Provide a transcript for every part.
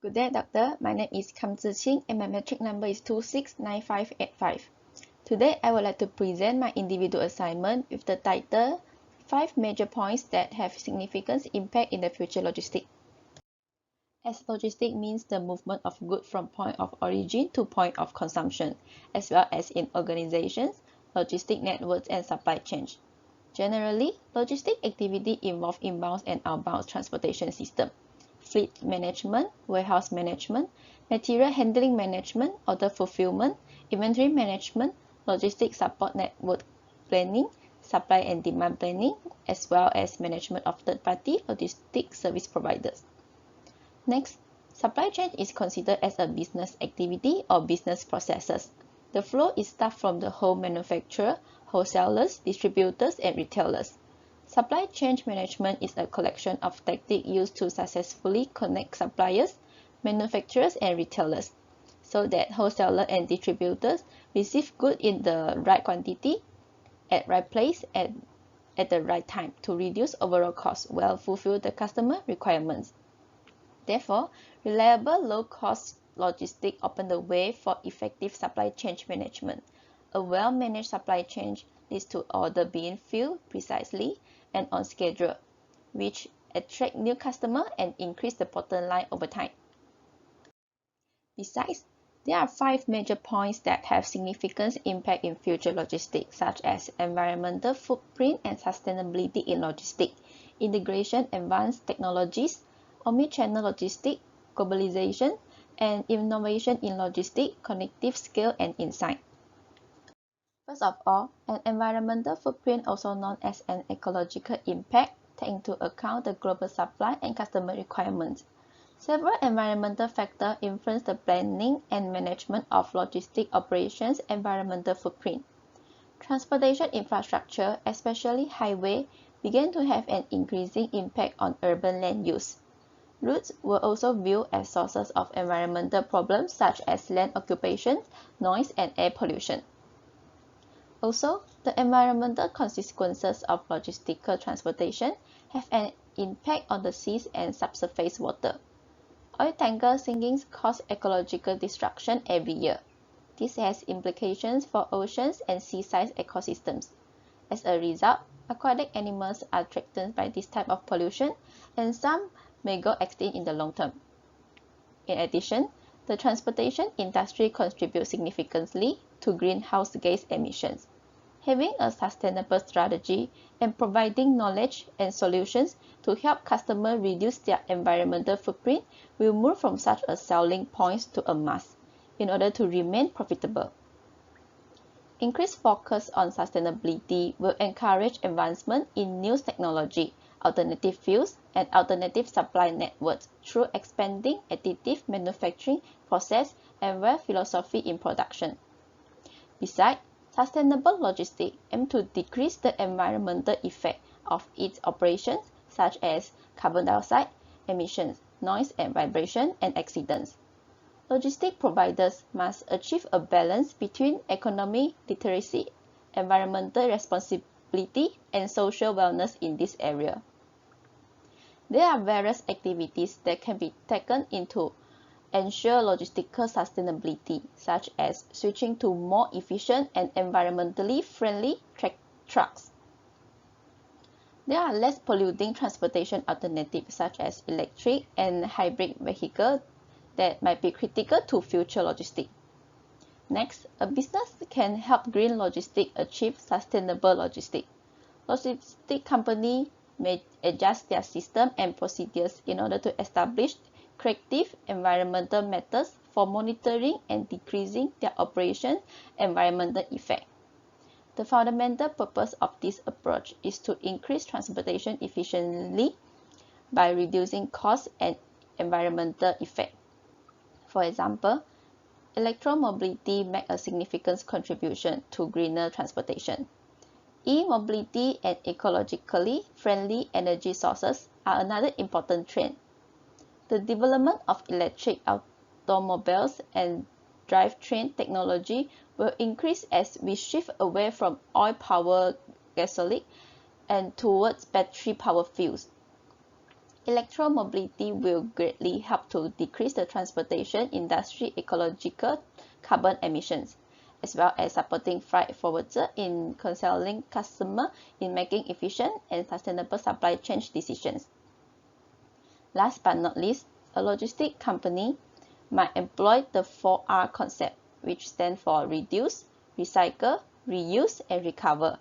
Good day, doctor. My name is Qing and my metric number is 269585. Today, I would like to present my individual assignment with the title 5 Major Points that have significant impact in the future logistics. As logistics means the movement of goods from point of origin to point of consumption, as well as in organizations, logistic networks, and supply chains. Generally, logistic activity involve inbound and outbound transportation system, fleet management, warehouse management, material handling management, order fulfillment, inventory management, logistics support network planning, supply and demand planning, as well as management of third-party logistics service providers. Next, supply chain is considered as a business activity or business processes. The flow is started from the whole manufacturer, wholesalers, distributors, and retailers. Supply chain management is a collection of tactics used to successfully connect suppliers, manufacturers, and retailers, so that wholesalers and distributors receive goods in the right quantity, at right place, and at the right time to reduce overall costs while fulfill the customer requirements. Therefore, reliable, low-cost logistics open the way for effective supply chain management. A well-managed supply chain leads to orders being filled precisely and on schedule, which attract new customers and increase the bottom line over time. Besides, there are 5 major points that have significant impact in future logistics, such as environmental footprint and sustainability in logistics, integration advanced technologies, omnichannel logistics, globalization, and innovation in logistics, connective scale, and insight. First of all, an environmental footprint, also known as an ecological impact, takes into account the global supply and customer requirements. Several environmental factors influence the planning and management of logistic operations' environmental footprint. Transportation infrastructure, especially highway, began to have an increasing impact on urban land use. Roads were also viewed as sources of environmental problems such as land occupation, noise, and air pollution. Also, the environmental consequences of logistical transportation have an impact on the seas and subsurface water. Oil tanker sinkings cause ecological destruction every year. This has implications for oceans and seaside ecosystems. As a result, aquatic animals are threatened by this type of pollution, and some may go extinct in the long term. In addition, the transportation industry contributes significantly to greenhouse gas emissions. Having a sustainable strategy and providing knowledge and solutions to help customers reduce their environmental footprint will move from such a selling point to a must in order to remain profitable. Increased focus on sustainability will encourage advancement in new technology, alternative fuels, and alternative supply networks through expanding additive manufacturing process and well philosophy in production. Besides, sustainable logistics aim to decrease the environmental effect of its operations, such as carbon dioxide emissions, noise and vibration, and accidents. Logistic providers must achieve a balance between economic literacy, environmental responsibility, and social wellness in this area. There are various activities that can be taken into ensure logistical sustainability, such as switching to more efficient and environmentally friendly trucks. There are less polluting transportation alternatives such as electric and hybrid vehicles that might be critical to future logistics. Next, a business can help green logistics achieve sustainable logistics. Logistic companies may adjust their system and procedures in order to establish creative environmental methods for monitoring and decreasing their operation environmental effect. The fundamental purpose of this approach is to increase transportation efficiently by reducing costs and environmental effect. For example, electromobility makes a significant contribution to greener transportation. E-mobility and ecologically friendly energy sources are another important trend. The development of electric automobiles and drivetrain technology will increase as we shift away from oil-powered gasoline and towards battery-powered fuels. Electromobility will greatly help to decrease the transportation industry ecological carbon emissions, as well as supporting freight forwarders in counseling customers in making efficient and sustainable supply chain decisions. Last but not least, a logistics company might employ the 4R concept, which stands for reduce, recycle, reuse, and recover.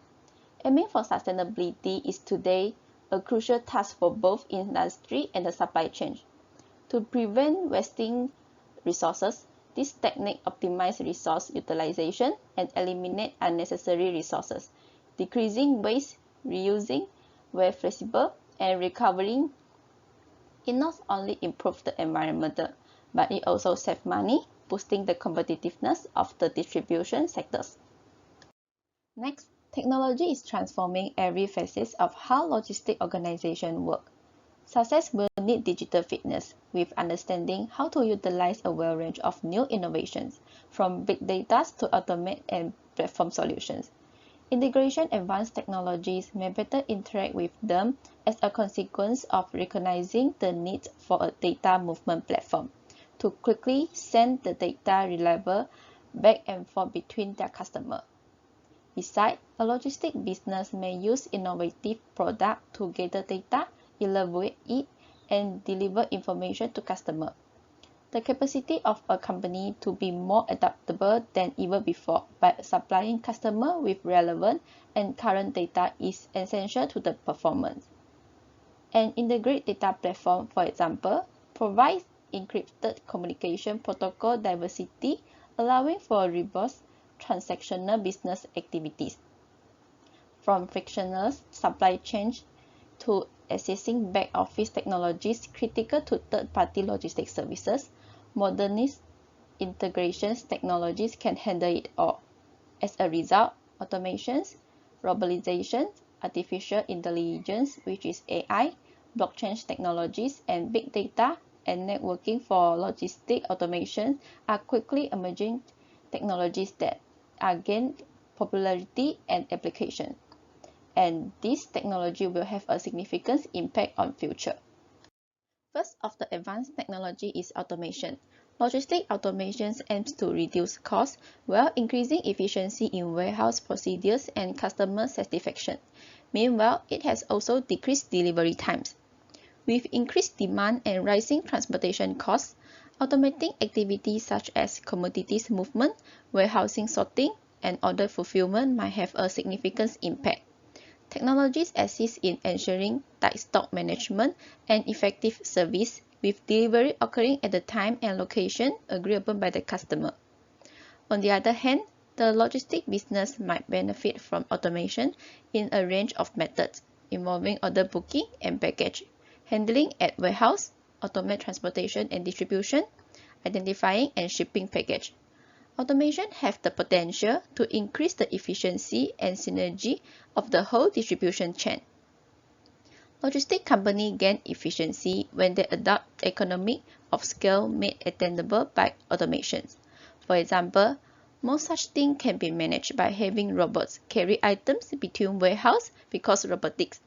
Aiming for sustainability is today a crucial task for both industry and the supply chain. To prevent wasting resources, this technique optimizes resource utilization and eliminates unnecessary resources, decreasing waste, reusing where flexible, and recovering. It not only improves the environment, but it also saves money, boosting the competitiveness of the distribution sectors. Next, technology is transforming every facet of how logistics organizations work. Success will need digital fitness, with understanding how to utilize a wide range of new innovations, from big data to automate and platform solutions. Integration advanced technologies may better interact with them as a consequence of recognizing the need for a data movement platform to quickly send the data reliable back and forth between their customers. Besides, a logistics business may use innovative products to gather data, evaluate it, and deliver information to customers. The capacity of a company to be more adaptable than ever before by supplying customers with relevant and current data is essential to the performance. An integrated data platform, for example, provides encrypted communication protocol diversity, allowing for robust transactional business activities. From frictionless supply chains to accessing back-office technologies critical to third-party logistics services, modernist integrations technologies can handle it all. As a result, automations, robotization, artificial intelligence, which is AI, blockchain technologies, and big data and networking for logistic automation are quickly emerging technologies that are gain popularity and application. And this technology will have a significant impact on future. First of the advanced technology is automation. Logistic automation aims to reduce costs while increasing efficiency in warehouse procedures and customer satisfaction. Meanwhile, it has also decreased delivery times. With increased demand and rising transportation costs, automating activities such as commodities movement, warehousing sorting, and order fulfillment might have a significant impact. Technologies assist in ensuring tight stock management and effective service, with delivery occurring at the time and location agreeable by the customer. On the other hand, the logistics business might benefit from automation in a range of methods, involving order booking and package handling at warehouse, automate transportation and distribution, identifying and shipping package. Automation have the potential to increase the efficiency and synergy of the whole distribution chain. Logistics companies gain efficiency when they adopt economy of scale made attainable by automations. For example, most such things can be managed by having robots carry items between warehouses because robotics,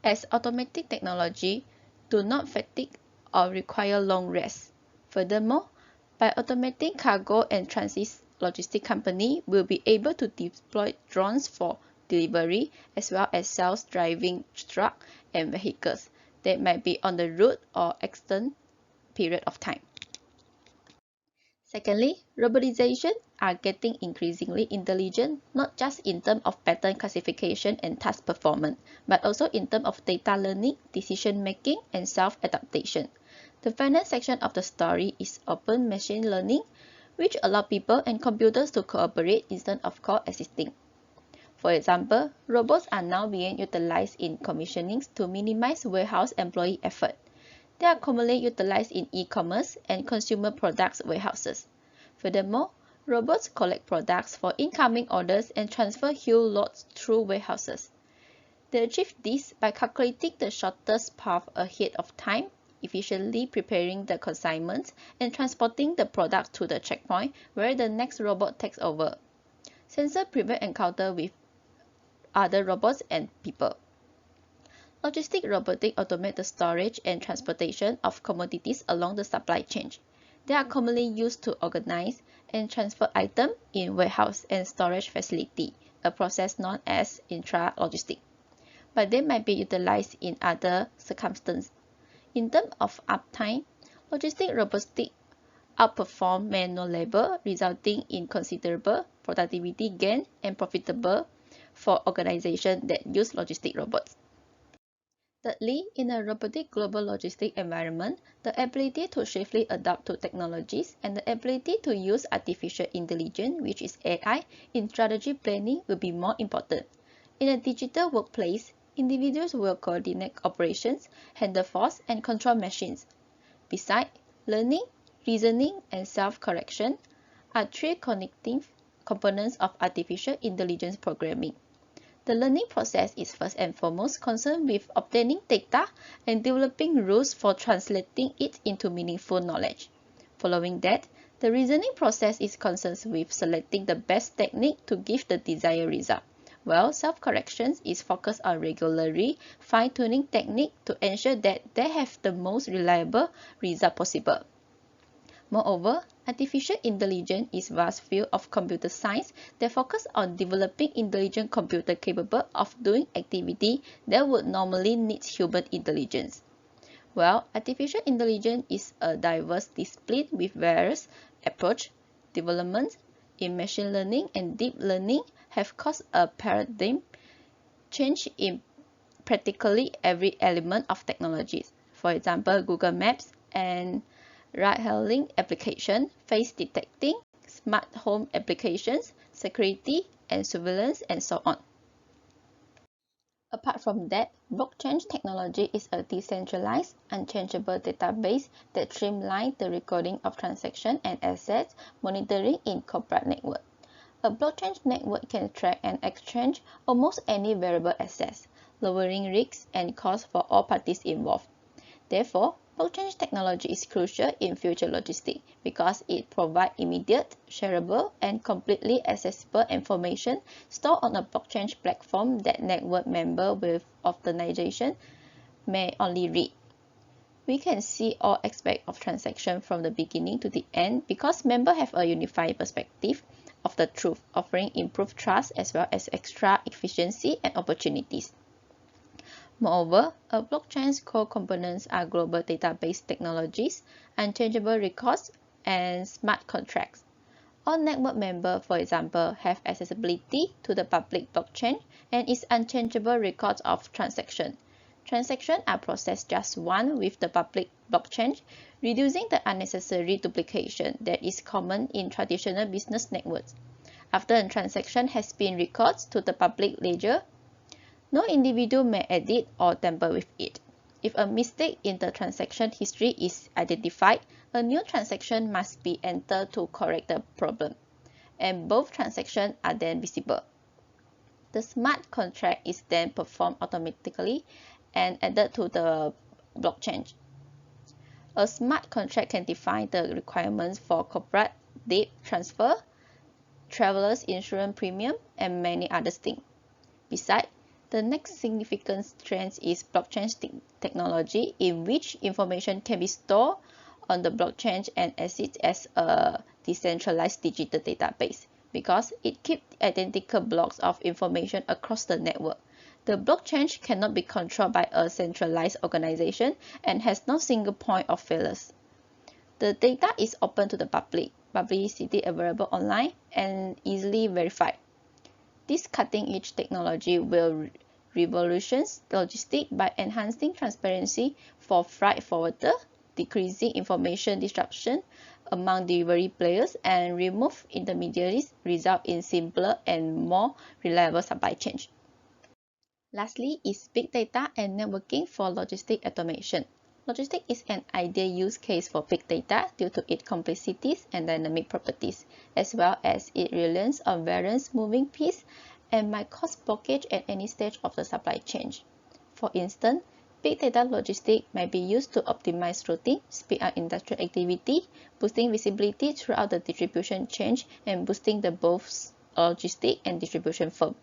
as automatic technology, do not fatigue or require long rest. Furthermore, by automating cargo and transit, logistics company will be able to deploy drones for delivery as well as self-driving trucks and vehicles that might be on the route or extended period of time. Secondly, robotization are getting increasingly intelligent, not just in terms of pattern classification and task performance, but also in terms of data learning, decision making, and self-adaptation. The final section of the story is open machine learning, which allows people and computers to cooperate instead of coexisting. For example, robots are now being utilized in commissioning to minimize warehouse employee effort. They are commonly utilized in e-commerce and consumer products warehouses. Furthermore, robots collect products for incoming orders and transfer huge loads through warehouses. They achieve this by calculating the shortest path ahead of time, efficiently preparing the consignments, and transporting the product to the checkpoint where the next robot takes over. Sensors prevent encounter with other robots and people. Logistic robotics automate the storage and transportation of commodities along the supply chain. They are commonly used to organize and transfer items in warehouse and storage facility, a process known as intra-logistic. But they might be utilized in other circumstances. In terms of uptime, logistic robotics outperform manual labor, resulting in considerable productivity gain and profitable for organizations that use logistic robots. Thirdly, in a robotic global logistic environment, the ability to swiftly adapt to technologies and the ability to use artificial intelligence, which is AI, in strategy planning will be more important. In a digital workplace, individuals will coordinate operations, handle force, and control machines. Besides, learning, reasoning, and self-correction are three connecting components of artificial intelligence programming. The learning process is first and foremost concerned with obtaining data and developing rules for translating it into meaningful knowledge. Following that, the reasoning process is concerned with selecting the best technique to give the desired result, while self-correction is focused on regularly fine-tuning technique to ensure that they have the most reliable result possible. Moreover, artificial intelligence is a vast field of computer science that focuses on developing intelligent computer capable of doing activity that would normally need human intelligence. Well, artificial intelligence is a diverse discipline with various approach developments in machine learning and deep learning have caused a paradigm change in practically every element of technologies. For example, Google Maps and ride-hailing application, face detecting, smart home applications, security and surveillance, and so on. Apart from that, blockchain technology is a decentralized, unchangeable database that streamlines the recording of transactions and assets monitoring in corporate network. A blockchain network can track and exchange almost any variable assets, lowering risks and costs for all parties involved. Therefore, blockchain technology is crucial in future logistics because it provides immediate, shareable, and completely accessible information stored on a blockchain platform that network members with authorization may only read. We can see all aspects of transaction from the beginning to the end because members have a unified perspective of the truth, offering improved trust as well as extra efficiency and opportunities. Moreover, a blockchain's core components are global database technologies, unchangeable records, and smart contracts. All network members, for example, have accessibility to the public blockchain and its unchangeable records of transactions. Transactions are processed just once with the public blockchain, reducing the unnecessary duplication that is common in traditional business networks. After a transaction has been recorded to the public ledger, no individual may edit or tamper with it. If a mistake in the transaction history is identified, a new transaction must be entered to correct the problem, and both transactions are then visible. The smart contract is then performed automatically and added to the blockchain. A smart contract can define the requirements for corporate debt transfer, travelers' insurance premium, and many other things. Besides, the next significant trend is blockchain technology, in which information can be stored on the blockchain and exist as a decentralized digital database because it keeps identical blocks of information across the network. The blockchain cannot be controlled by a centralized organization and has no single point of failures. The data is open to the publicity available online, and easily verified. This cutting-edge technology will revolutionize logistics by enhancing transparency for freight forwarders, decreasing information disruption among delivery players, and remove intermediaries, result in simpler and more reliable supply chains. Lastly is big data and networking for logistic automation. Logistics is an ideal use case for big data due to its complexities and dynamic properties, as well as its reliance on various moving pieces and might cause blockage at any stage of the supply chain. For instance, big data logistics may be used to optimize routing, speed up industrial activity, boosting visibility throughout the distribution chain, and boosting the both logistics and distribution firm.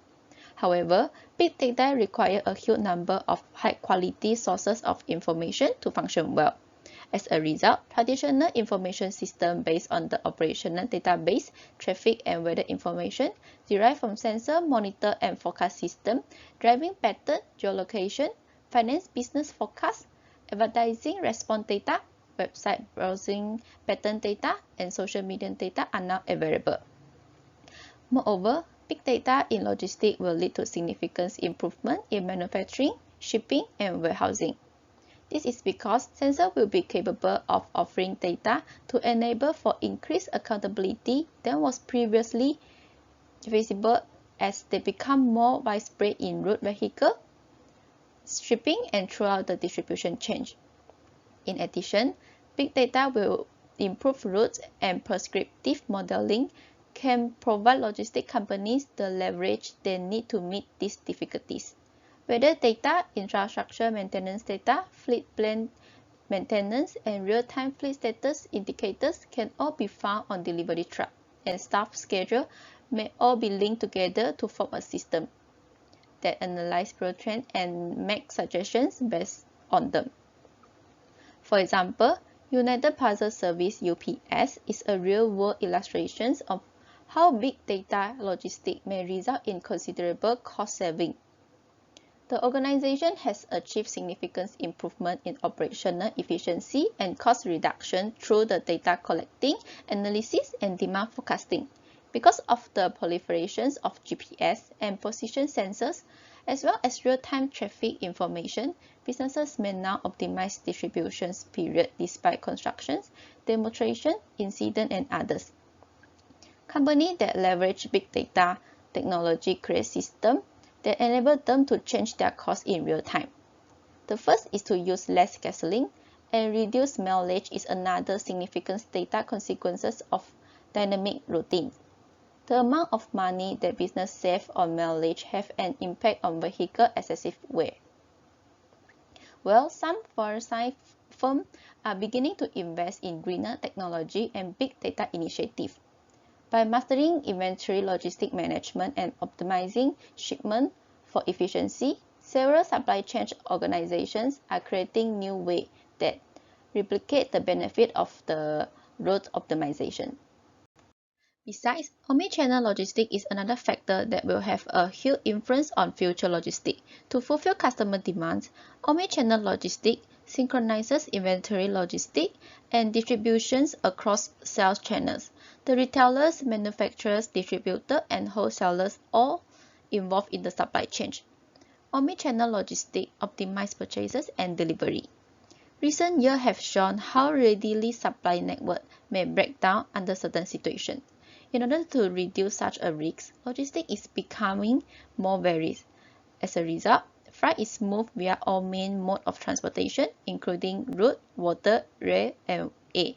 However, big data require a huge number of high-quality sources of information to function well. As a result, traditional information systems based on the operational database, traffic and weather information derived from sensor, monitor and forecast system, driving pattern, geolocation, finance business forecast, advertising response data, website browsing pattern data, and social media data are now available. Moreover, big data in logistics will lead to significant improvement in manufacturing, shipping, and warehousing. This is because sensors will be capable of offering data to enable for increased accountability than was previously feasible as they become more widespread in road vehicle, shipping, and throughout the distribution chain. In addition, big data will improve routes and prescriptive modeling can provide logistics companies the leverage they need to meet these difficulties. Weather data, infrastructure maintenance data, fleet plan maintenance, and real-time fleet status indicators can all be found on delivery truck, and staff schedule may all be linked together to form a system that analyze road trends and make suggestions based on them. For example, United Parcel Service (UPS) is a real-world illustration of how big data logistics may result in considerable cost saving. The organization has achieved significant improvement in operational efficiency and cost reduction through the data collecting, analysis, and demand forecasting. Because of the proliferation of GPS and position sensors, as well as real-time traffic information, businesses may now optimize distribution period despite constructions, demonstration, incident, and others. Companies that leverage big data technology create systems that enable them to change their costs in real time. The first is to use less gasoline, and reduce mileage is another significant data consequences of dynamic routing. The amount of money that business save on mileage have an impact on vehicle excessive wear. Well, some firms are beginning to invest in greener technology and big data initiatives. By mastering inventory logistic management and optimizing shipment for efficiency, several supply chain organizations are creating new ways that replicate the benefit of the route optimization. Besides, omnichannel logistics is another factor that will have a huge influence on future logistics. To fulfill customer demands, omnichannel logistics synchronizes inventory logistics and distributions across sales channels. The retailers, manufacturers, distributors, and wholesalers all involved in the supply chain. Omnichannel logistics optimize purchases and delivery. Recent years have shown how readily supply network may break down under certain situations. In order to reduce such a risk, logistics is becoming more varied. As a result, freight is moved via all main modes of transportation, including road, water, rail, and air.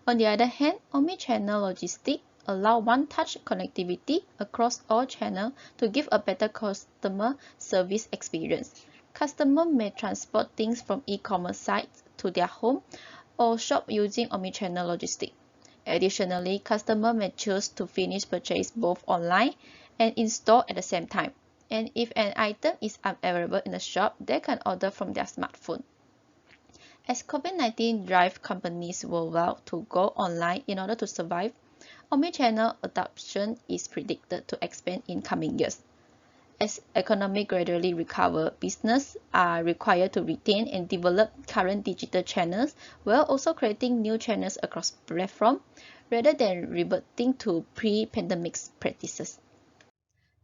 On the other hand, omnichannel logistics allow one-touch connectivity across all channels to give a better customer service experience. Customers may transport things from e-commerce sites to their home or shop using omnichannel logistics. Additionally, customers may choose to finish purchase both online and in store at the same time. And if an item is unavailable in the shop, they can order from their smartphone. As COVID-19 drive companies worldwide to go online in order to survive, omnichannel adoption is predicted to expand in coming years. As economy gradually recover, businesses are required to retain and develop current digital channels while also creating new channels across platforms rather than reverting to pre-pandemic practices.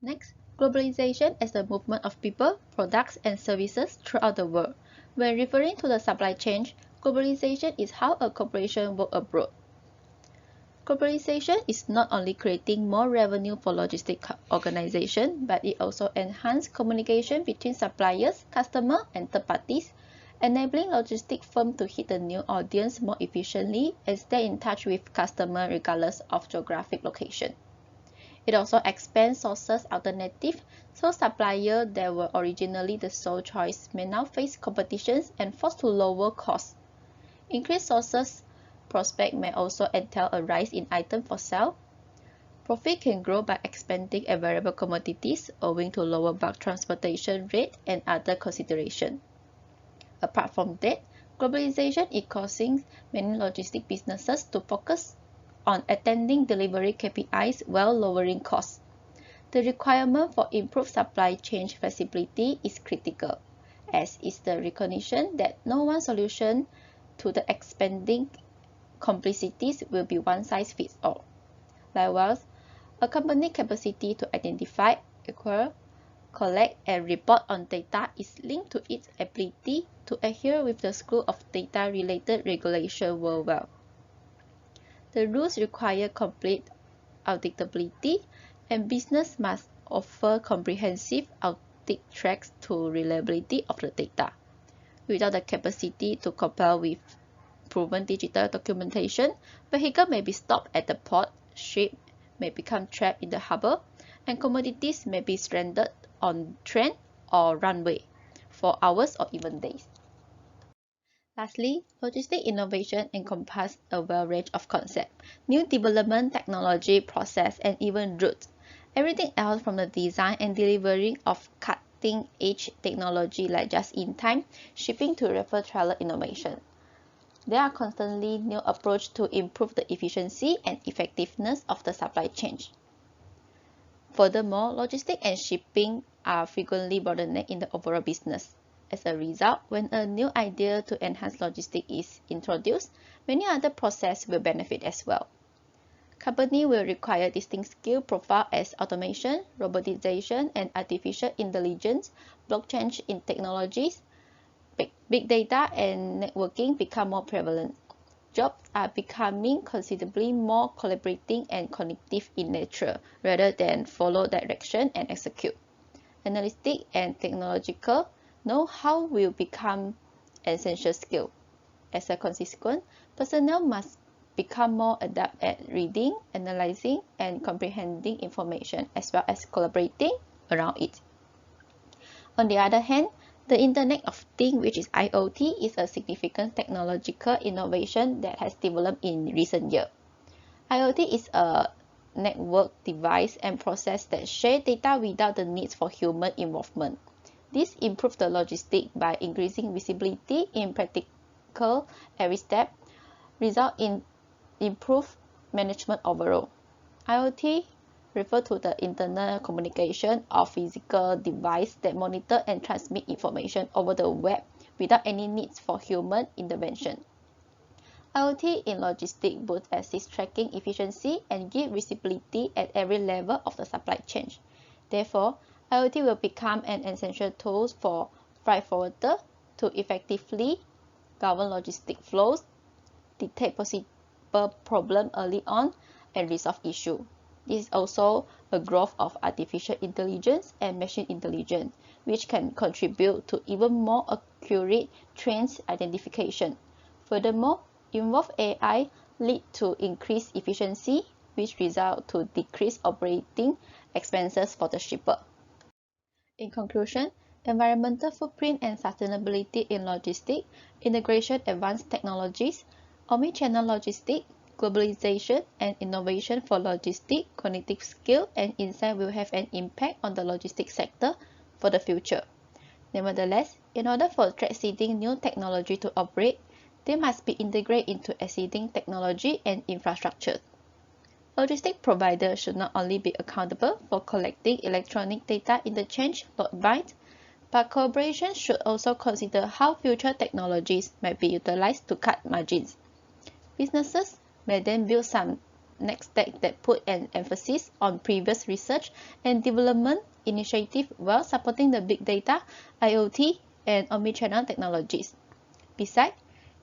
Next, globalization as the movement of people, products, and services throughout the world. When referring to the supply chain, globalization is how a corporation works abroad. Globalization is not only creating more revenue for logistics organizations, but it also enhances communication between suppliers, customers, and third parties, enabling logistics firms to hit a new audience more efficiently and stay in touch with customers regardless of geographic location. It also expands sources alternatives, so suppliers that were originally the sole choice may now face competition and forced to lower costs. Increased sources prospect may also entail a rise in items for sale. Profit can grow by expanding available commodities owing to lower bulk transportation rate and other considerations. Apart from that, globalization is causing many logistic businesses to focus on attending delivery KPIs while lowering costs. The requirement for improved supply chain flexibility is critical, as is the recognition that no one solution to the expanding complexities will be one size fits all. Likewise, a company's capacity to identify, acquire, collect, and report on data is linked to its ability to adhere with the slew of data-related regulations worldwide. The rules require complete auditability, and business must offer comprehensive audit tracks to reliability of the data. Without the capacity to comply with proven digital documentation, vehicles may be stopped at the port, ships may become trapped in the harbor, and commodities may be stranded on train or runway for hours or even days. Lastly, logistic innovation encompasses a wide range of concepts, new development, technology, process, and even routes. Everything else from the design and delivery of cutting-edge technology like just-in-time shipping to refer travel innovation. There are constantly new approaches to improve the efficiency and effectiveness of the supply chain. Furthermore, logistics and shipping are frequently bottlenecks in the overall business. As a result, when a new idea to enhance logistics is introduced, many other processes will benefit as well. Companies will require distinct skill profiles as automation, robotization, and artificial intelligence, blockchain in technologies, big data, and networking become more prevalent. Jobs are becoming considerably more collaborating and cognitive in nature, rather than follow direction and execute. Analytic and technological know-how will become an essential skill. As a consequence, personnel must become more adept at reading, analyzing, and comprehending information, as well as collaborating around it. On the other hand, the Internet of Things, which is IoT, is a significant technological innovation that has developed in recent years. IoT is a network device and process that share data without the need for human involvement. This improves the logistics by increasing visibility in practical every step, result in improved management overall. IoT refers to the internal communication of physical devices that monitor and transmit information over the web without any need for human intervention. IoT in logistics both assist tracking efficiency and give visibility at every level of the supply chain. Therefore, IoT will become an essential tool for freight forwarders to effectively govern logistic flows, detect possible problems early on, and resolve issues. This is also a growth of artificial intelligence and machine intelligence, which can contribute to even more accurate trends identification. Furthermore, involved AI lead to increased efficiency, which result to decreased operating expenses for the shipper. In conclusion, environmental footprint and sustainability in logistics, integration advanced technologies, omnichannel logistics, globalization, and innovation for logistics, cognitive skill, and insight will have an impact on the logistics sector for the future. Nevertheless, in order for transiting new technology to operate, they must be integrated into existing technology and infrastructure. Logistics providers should not only be accountable for collecting electronic data interchange load bytes, but corporations should also consider how future technologies might be utilized to cut margins. Businesses may then build some next step that put an emphasis on previous research and development initiatives while supporting the big data, IoT, and omnichannel technologies. Besides,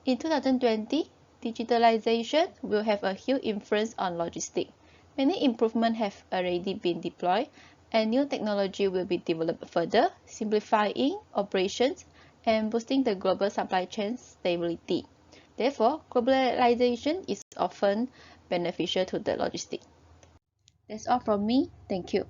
in 2020, digitalization will have a huge influence on logistics. Many improvements have already been deployed, and new technology will be developed further, simplifying operations and boosting the global supply chain stability. Therefore, globalization is often beneficial to the logistics. That's all from me. Thank you.